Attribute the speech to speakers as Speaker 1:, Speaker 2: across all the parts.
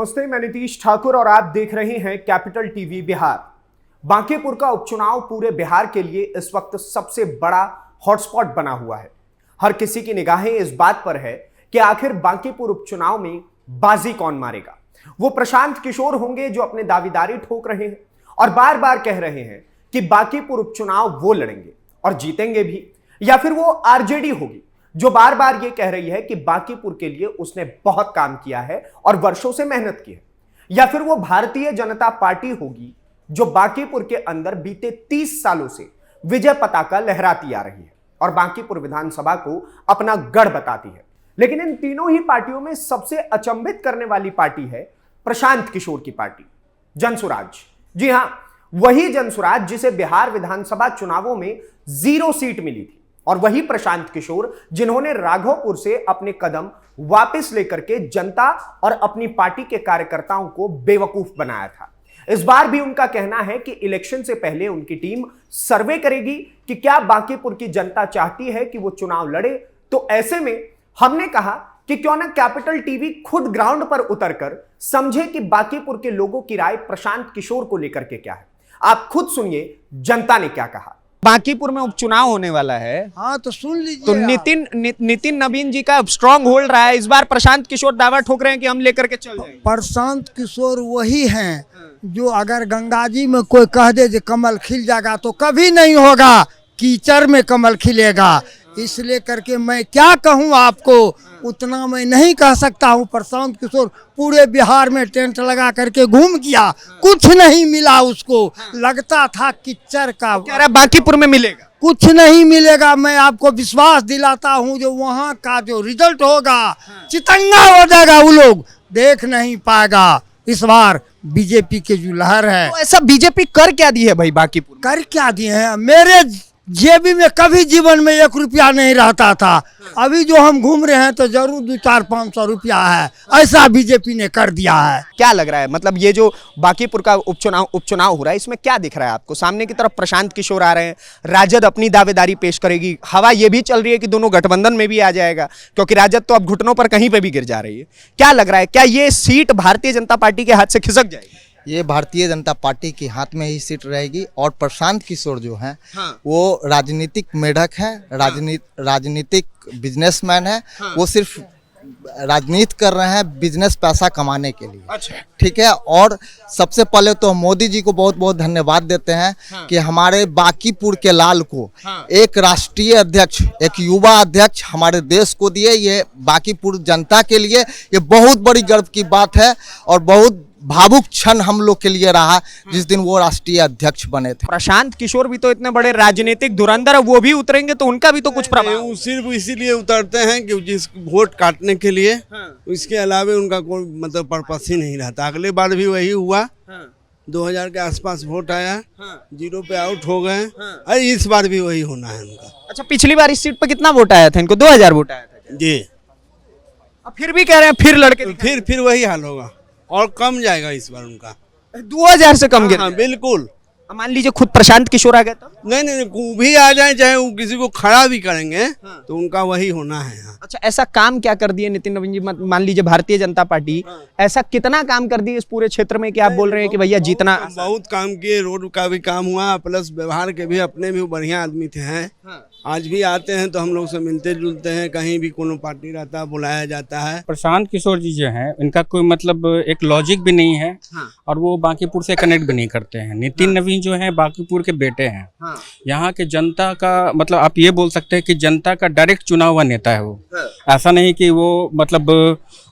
Speaker 1: नमस्ते, मैं नीतीश ठाकुर और आप देख रहे हैं कैपिटल टीवी बिहार। बांकीपुर का उपचुनाव पूरे बिहार के लिए इस वक्त सबसे बड़ा हॉटस्पॉट बना हुआ है। हर किसी की निगाहें इस बात पर है कि आखिर बांकीपुर उपचुनाव में बाजी कौन मारेगा। वो प्रशांत किशोर होंगे जो अपने दावेदारी ठोक रहे हैं और बार बार कह रहे हैं कि बांकीपुर उपचुनाव वो लड़ेंगे और जीतेंगे भी, या फिर वो आरजेडी होगी जो बार बार ये कह रही है कि बांकीपुर के लिए उसने बहुत काम किया है और वर्षों से मेहनत की है, या फिर वो भारतीय जनता पार्टी होगी जो बांकीपुर के अंदर बीते 30 सालों से विजय पताका लहराती आ रही है और बांकीपुर विधानसभा को अपना गढ़ बताती है। लेकिन इन तीनों ही पार्टियों में सबसे अचंभित करने वाली पार्टी है प्रशांत किशोर की पार्टी, जनसुराज। जी हां, वही जनसुराज जिसे बिहार विधानसभा चुनावों में 0 सीट मिली थी, और वही प्रशांत किशोर जिन्होंने राघोपुर से अपने कदम वापस लेकर के जनता और अपनी पार्टी के कार्यकर्ताओं को बेवकूफ बनाया था। इस बार भी उनका कहना है कि इलेक्शन से पहले उनकी टीम सर्वे करेगी कि क्या बांकीपुर की जनता चाहती है कि वो चुनाव लड़े। तो ऐसे में हमने कहा कि क्यों ना कैपिटल टीवी खुद ग्राउंड पर उतरकर समझे कि बांकीपुर के लोगों की राय प्रशांत किशोर को लेकर के क्या है। आप खुद सुनिए जनता ने क्या कहा। बांकीपुर में उपचुनाव होने वाला है।
Speaker 2: हाँ तो सुन लीजिए।
Speaker 1: तो नितिन नवीन जी का स्ट्रॉन्ग होल्ड रहा है। इस बार प्रशांत किशोर दावा ठोक रहे हैं कि हम लेकर के चल जाएंगे।
Speaker 2: प्रशांत किशोर वही हैं जो अगर गंगा जी में कोई कह दे कि कमल खिल जाएगा तो कभी नहीं होगा, कीचड़ में कमल खिलेगा। इसलिए करके मैं क्या कहूँ आपको, उतना मैं नहीं कह सकता हूँ। प्रशांत किशोर पूरे बिहार में टेंट लगा करके घूम गया, कुछ नहीं मिला उसको। लगता था कीचड़ का।
Speaker 1: कह रहा बांकीपुर में मिलेगा,
Speaker 2: कुछ नहीं मिलेगा। मैं आपको विश्वास दिलाता हूँ जो वहाँ का जो रिजल्ट होगा चितंगा हो जाएगा। वो लोग देख नहीं पाएगा। इस बार बीजेपी के जो लहर है।
Speaker 1: तो ऐसा बीजेपी कर क्या दी है भाई बांकीपुर?
Speaker 2: कर क्या दिए हैं? मेरे जेबी में कभी जीवन में 1 रुपया नहीं रहता था। अभी जो हम घूम रहे हैं तो जरूर 200-500 रुपया है। ऐसा बीजेपी ने कर दिया है।
Speaker 1: क्या लग रहा है, मतलब ये जो बांकीपुर का उपचुनाव हो रहा है, इसमें क्या दिख रहा है आपको? सामने की तरफ प्रशांत किशोर आ रहे हैं, राजद अपनी दावेदारी पेश करेगी, हवा ये भी चल रही है कि दोनों गठबंधन में भी आ जाएगा क्योंकि राजद तो अब घुटनों पर कहीं पे भी गिर जा रही है। क्या लग रहा है, क्या ये सीट भारतीय जनता पार्टी के हाथ से खिसक जाएगी?
Speaker 3: ये भारतीय जनता पार्टी के हाथ में ही सीट रहेगी। और प्रशांत किशोर जो हैं वो राजनीतिक मेढक हैं, राजनीतिक बिजनेसमैन है। वो सिर्फ राजनीति कर रहे हैं बिजनेस पैसा कमाने के लिए।
Speaker 1: अच्छा,
Speaker 3: ठीक है। और सबसे पहले तो मोदी जी को बहुत बहुत धन्यवाद देते हैं कि हमारे बांकीपुर के लाल को एक राष्ट्रीय अध्यक्ष, एक युवा अध्यक्ष हमारे देश को दिए। ये बांकीपुर जनता के लिए ये बहुत बड़ी गर्व की बात है और बहुत भावुक क्षण हम लोग के लिए रहा जिस दिन वो राष्ट्रीय अध्यक्ष बने थे।
Speaker 1: प्रशांत किशोर भी तो इतने बड़े राजनीतिक धुरंधर है, वो भी उतरेंगे तो उनका भी तो कुछ प्रभाव।
Speaker 4: सिर्फ इसीलिए उतरते हैं कि जिस वोट काटने के लिए, इसके अलावा उनका कोई मतलब पर्पस ही नहीं रहता। अगले बार भी वही हुआ, 2000 के आसपास वोट आया, 0 पे आउट हो गए। अरे इस बार भी वही होना है उनका।
Speaker 1: अच्छा, पिछली बार इस सीट पर कितना वोट आया था इनको? 2000 वोट आया था
Speaker 4: जी।
Speaker 1: अब फिर भी कह रहे हैं फिर लड़के
Speaker 4: फिर वही हाल होगा और कम जाएगा इस बार उनका।
Speaker 1: 2000 से कम गिर।
Speaker 4: हाँ बिल्कुल।
Speaker 1: मान लीजिए खुद प्रशांत किशोर आ गए तो?
Speaker 4: नहीं, वो भी आ जाए, चाहे वो किसी को खड़ा भी करेंगे तो उनका वही होना है।
Speaker 1: अच्छा, ऐसा काम क्या कर दिए नितिन नवीन जी? मान लीजिए भारतीय जनता पार्टी ऐसा कितना काम कर दी इस पूरे क्षेत्र में कि आप बोल रहे हैं कि भैया जीतना?
Speaker 4: बहुत काम किए, रोड का भी काम हुआ, प्लस व्यवहार के भी अपने भी बढ़िया आदमी थे हैं। आज भी आते हैं तो हम लोग से मिलते जुलते हैं, कहीं भी कोनो पार्टी रहता है बुलाया जाता है।
Speaker 5: प्रशांत किशोर जी जो हैं इनका कोई मतलब एक लॉजिक भी नहीं है और वो बांकीपुर से कनेक्ट भी नहीं करते हैं। नितिन नवीन जो है बांकीपुर के बेटे हैं। यहाँ के जनता का मतलब आप ये बोल सकते हैं कि जनता का डायरेक्ट चुना हुआ नेता है वो। ऐसा नहीं कि वो मतलब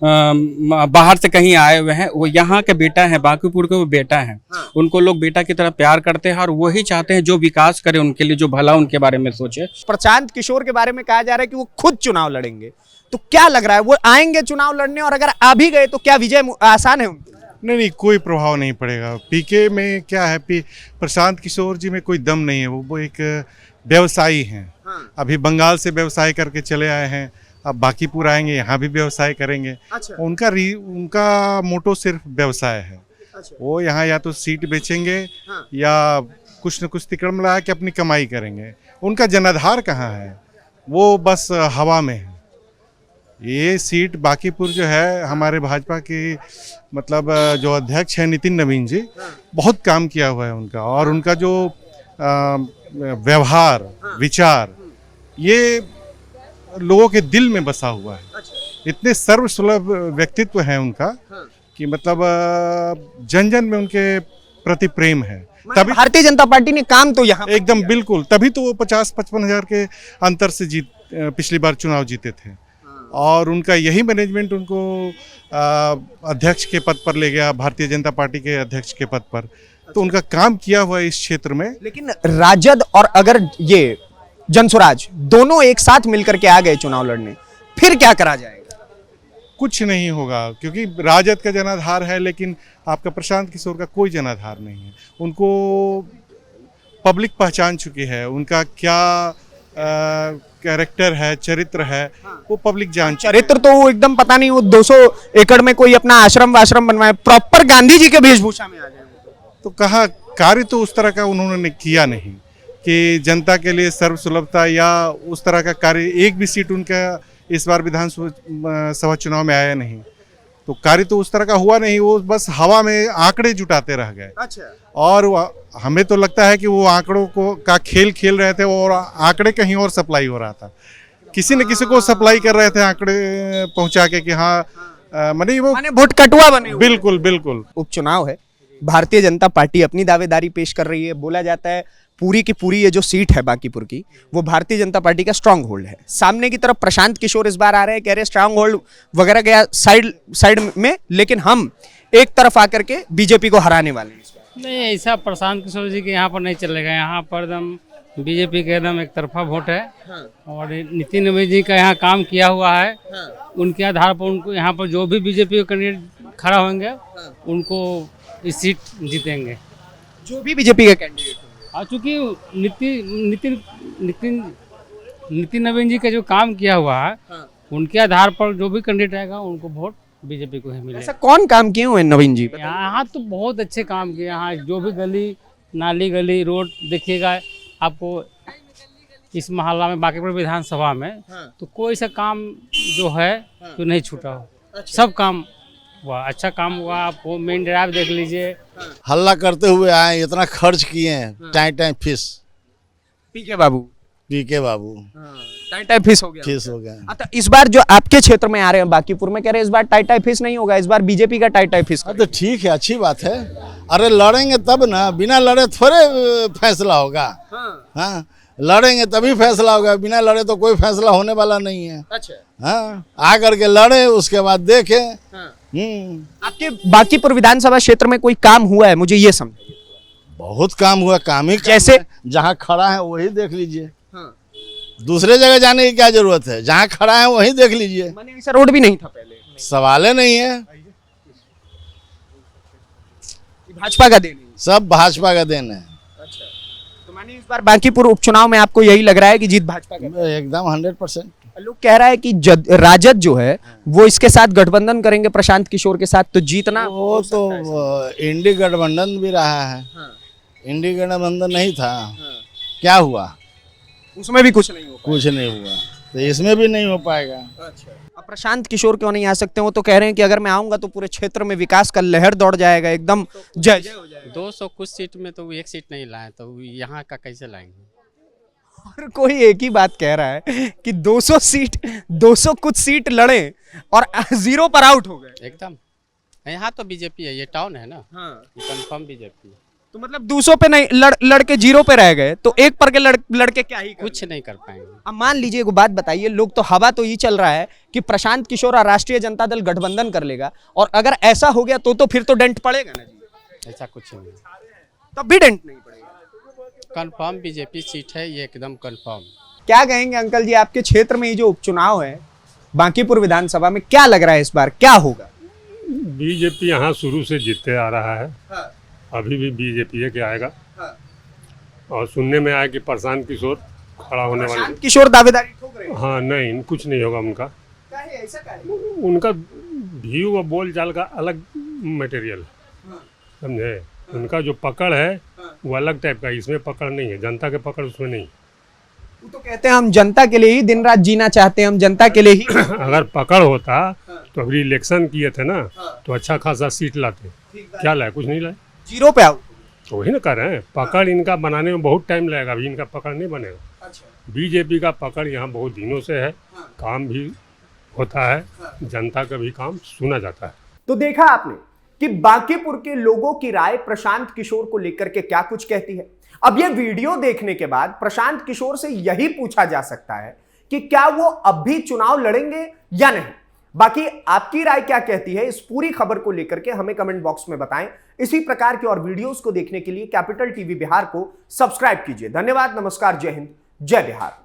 Speaker 5: बाहर से कहीं आए हुए हैं। वो यहाँ के बेटा है, बांकीपुर के वो बेटा है। उनको लोग बेटा की तरह प्यार करते हैं और वही चाहते हैं जो विकास करे उनके लिए, जो भला उनके बारे में सोचे।
Speaker 1: प्रशांत किशोर के बारे में कहा जा रहा है कि वो खुद चुनाव लड़ेंगे, तो क्या लग रहा है वो आएंगे चुनाव लड़ने? और अगर आ भी गए तो क्या विजय आसान है उनकी?
Speaker 6: नहीं, कोई प्रभाव नहीं पड़ेगा। पीके में क्या है, प्रशांत किशोर जी में कोई दम नहीं है। वो एक व्यवसायी हैं। अभी बंगाल से व्यवसाय करके चले आए हैं, अब बांकीपुर आएंगे, यहाँ भी व्यवसाय करेंगे। अच्छा। उनका मोटो सिर्फ व्यवसाय है। अच्छा। वो यहाँ या तो सीट बेचेंगे या कुछ न कुछ तिकड़ मिला के अपनी कमाई करेंगे। उनका जनाधार कहाँ है? वो बस हवा में है। ये सीट बांकीपुर जो है हमारे भाजपा की मतलब जो अध्यक्ष है नितिन नवीन जी, बहुत काम किया हुआ है उनका, और उनका जो व्यवहार विचार ये लोगों के दिल में बसा हुआ है। इतने सर्वसुलभ व्यक्तित्व है उनका कि मतलब जन जन में उनके प्रति प्रेम है।
Speaker 1: तभी भारतीय जनता पार्टी ने काम तो यहाँ
Speaker 6: एकदम बिल्कुल, तभी तो वो 50-55 हजार के अंतर से पिछली बार चुनाव जीते थे। और उनका यही मैनेजमेंट उनको अध्यक्ष के पद पर ले गया, भारतीय जनता पार्टी के अध्यक्ष के पद पर। तो उनका काम किया हुआ है इस क्षेत्र में।
Speaker 1: लेकिन राजद और अगर ये जनसुराज दोनों एक साथ मिलकर के आ गए चुनाव लड़ने, फिर क्या करा जाएगा?
Speaker 6: कुछ नहीं होगा, क्योंकि राजद का जनाधार है, लेकिन आपका प्रशांत किशोर का कोई जनाधार नहीं है। उनको पब्लिक पहचान चुकी है, उनका क्या कैरेक्टर है, चरित्र है, वो पब्लिक जान चुकी है।
Speaker 1: चरित्र तो वो एकदम पता नहीं, वो 200 एकड़ में कोई अपना आश्रम वाश्रम बनवाए, प्रॉपर गांधी जी के वेशभूषा में आ जाए।
Speaker 6: तो कहा कार्य तो उस तरह का उन्होंने किया नहीं कि जनता के लिए सर्वसुलभता या उस तरह का कार्य। एक भी सीट उनका इस बार विधानसभा चुनाव में आया नहीं, तो कार्य तो उस तरह का हुआ नहीं। वो बस हवा में आंकड़े जुटाते रह गए।
Speaker 1: अच्छा।
Speaker 6: और हमें तो लगता है कि वो आंकड़ों का खेल खेल रहे थे और आंकड़े कहीं और सप्लाई हो रहा था। किसी न किसी को सप्लाई कर रहे थे आंकड़े पहुंचा के कि हाँ माने
Speaker 1: वोट कटुआ बने।
Speaker 6: बिल्कुल बिल्कुल।
Speaker 1: उपचुनाव है, भारतीय जनता पार्टी अपनी दावेदारी पेश कर रही है। बोला जाता है पूरी की पूरी ये जो सीट है बांकीपुर की, वो भारतीय जनता पार्टी का स्ट्रांग होल्ड है। सामने की तरफ प्रशांत किशोर इस बार आ रहे हैं, कह रहे स्ट्रांग होल्ड वगैरह गया साइड में, लेकिन हम एक तरफ आकर के बीजेपी को हराने वाले हैं।
Speaker 7: नहीं, ऐसा प्रशांत किशोर जी के यहाँ पर नहीं चलेगा। यहाँ पर एकदम बीजेपी के एकदम एक तरफा वोट है। और नितिन नवीन जी का यहाँ काम किया हुआ है। उनके आधार पर उनको यहाँ पर जो भी बीजेपी के कैंडिडेट खड़ा होंगे उनको इस सीट जीतेंगे,
Speaker 1: जो भी बीजेपी के कैंडिडेट।
Speaker 7: और चूँकि नितिन नवीन जी का जो काम किया हुआ है, उनके आधार पर जो भी कैंडिडेट आएगा उनको वोट बीजेपी को ही मिलेगा।
Speaker 1: ऐसा कौन काम किए हुए नवीन जी?
Speaker 7: यहाँ तो बहुत अच्छे काम किए। यहाँ जो भी गली नाली गली रोड देखिएगा आपको इस मोहल्ला में, बांकीपुर विधानसभा में तो कोई सा काम जो है तो नहीं छूटा हो। सब काम हुआ, अच्छा काम हुआ। आपको मेन ड्राइव देख लीजिए।
Speaker 8: हल्ला करते हुए आए, इतना खर्च किए हैं। टाइम फीस
Speaker 1: पीके बाबू टाइम फीस हो गया।
Speaker 8: फीस हो गया।
Speaker 1: अच्छा, इस बार जो आपके क्षेत्र में आ रहे हैं बांकीपुर में, कह रहे हैं इस बार टाइम फीस नहीं होगा, इस बार बीजेपी का टाइम फीस।
Speaker 8: तो ठीक है, अच्छी बात है। अरे लड़ेंगे तब ना, बिना लड़े थोड़े फैसला होगा। हाँ, लड़ेंगे तभी फैसला होगा, बिना लड़े तो कोई फैसला होने वाला नहीं है।
Speaker 1: अच्छा।
Speaker 8: हाँ, आकर के लड़े, उसके बाद देखे।
Speaker 1: आपके बांकीपुर विधानसभा क्षेत्र में कोई काम हुआ है, मुझे ये समझिए।
Speaker 8: बहुत काम हुआ, काम ही
Speaker 1: जैसे
Speaker 8: जहाँ खड़ा है वही देख लीजिए। दूसरे जगह जाने की क्या जरूरत है, जहाँ खड़ा है वही देख लीजिए।
Speaker 1: माने ऐसा रोड भी नहीं था पहले।
Speaker 8: सवाल नहीं है,
Speaker 1: भाजपा का देन है।
Speaker 8: सब भाजपा का देन है।
Speaker 1: अच्छा, तो माने इस बार बांकीपुर उपचुनाव में आपको यही लग रहा है कि जीत भाजपा का?
Speaker 8: एकदम 100%।
Speaker 1: लोग कह रहा है कि राजद जो है वो इसके साथ गठबंधन करेंगे प्रशांत किशोर के साथ, तो जीतना
Speaker 8: वो तो इंडी गठबंधन भी रहा है। इंडी गठबंधन नहीं था, क्या हुआ?
Speaker 1: उसमें भी कुछ नहीं हो पाया।
Speaker 8: कुछ नहीं हुआ, तो इसमें भी नहीं हो पाएगा।
Speaker 1: अच्छा, अब प्रशांत किशोर क्यों नहीं आ सकते? वो तो कह रहे हैं कि अगर मैं आऊंगा तो पूरे क्षेत्र में विकास का लहर दौड़ जाएगा, एकदम जय जय हो जाएगा।
Speaker 5: 200 कुछ सीट में तो एक सीट नहीं लाए, तो यहाँ का कैसे लाएंगे?
Speaker 1: और कोई एक ही बात कह रहा है कि 200 कुछ सीट लड़े और 0 पर आउट हो गए।
Speaker 5: एकदम यहाँ तो बीजेपी है, ये टाउन है ना। ये कंफर्म बीजेपी है।
Speaker 1: तो मतलब 200 पे नहीं लड़के 0 पे रह गए, तो एक पर के लड़के क्या ही
Speaker 5: कुछ नहीं कर पाएंगे।
Speaker 1: अब मान लीजिए एक बात बताइए, लोग तो हवा तो ये चल रहा है कि प्रशांत किशोर और राष्ट्रीय जनता दल गठबंधन कर लेगा, और अगर ऐसा हो गया तो फिर तो डेंट पड़ेगा ना जी।
Speaker 5: ऐसा कुछ नहीं,
Speaker 1: तब भी डेंट नहीं पड़ेगा।
Speaker 5: कंफर्म बीजेपी सीट है ये, एकदम कंफर्म।
Speaker 1: क्या कहेंगे अंकल जी, आपके क्षेत्र में ये जो उपचुनाव है बांकीपुर विधानसभा में, क्या लग रहा है इस बार क्या होगा?
Speaker 9: बीजेपी यहाँ शुरू से जीतते आ रहा है। अभी भी बीजेपी के आएगा। और सुनने में आया कि प्रशांत किशोर खड़ा होने वाले।
Speaker 1: किशोर दावेदारी ठोक रहे हैं।
Speaker 9: हाँ, नहीं कुछ नहीं होगा उनका।
Speaker 1: ऐसा
Speaker 9: उनका व्यू और बोल चाल का अलग मटेरियल, समझे। उनका जो पकड़ है वो अलग टाइप का, इसमें पकड़ नहीं है, जनता के पकड़ उसमें नहीं।
Speaker 1: वो तो कहते हैं हम जनता के लिए ही दिन रात जीना चाहते हैं, हम जनता के लिए ही।
Speaker 9: अगर पकड़ होता तो अभी इलेक्शन किए थे ना, तो अच्छा खासा सीट लाते। क्या लाए? कुछ नहीं लाए,
Speaker 1: जीरो पे आउट।
Speaker 9: तो वही ना कर रहे हैं। पकड़ इनका बनाने में बहुत टाइम लगेगा, अभी इनका पकड़ नहीं बनेगा। बीजेपी का पकड़ यहाँ बहुत दिनों से है, काम भी होता है, जनता का भी काम सुना जाता है।
Speaker 1: तो देखा आपने कि बांकीपुर के लोगों की राय प्रशांत किशोर को लेकर के क्या कुछ कहती है। अब यह वीडियो देखने के बाद प्रशांत किशोर से यही पूछा जा सकता है कि क्या वो अब भी चुनाव लड़ेंगे या नहीं। बाकी आपकी राय क्या कहती है, इस पूरी खबर को लेकर के हमें कमेंट बॉक्स में बताएं। इसी प्रकार की और वीडियोस को देखने के लिए कैपिटल टीवी बिहार को सब्सक्राइब कीजिए। धन्यवाद, नमस्कार, जय हिंद, जय बिहार।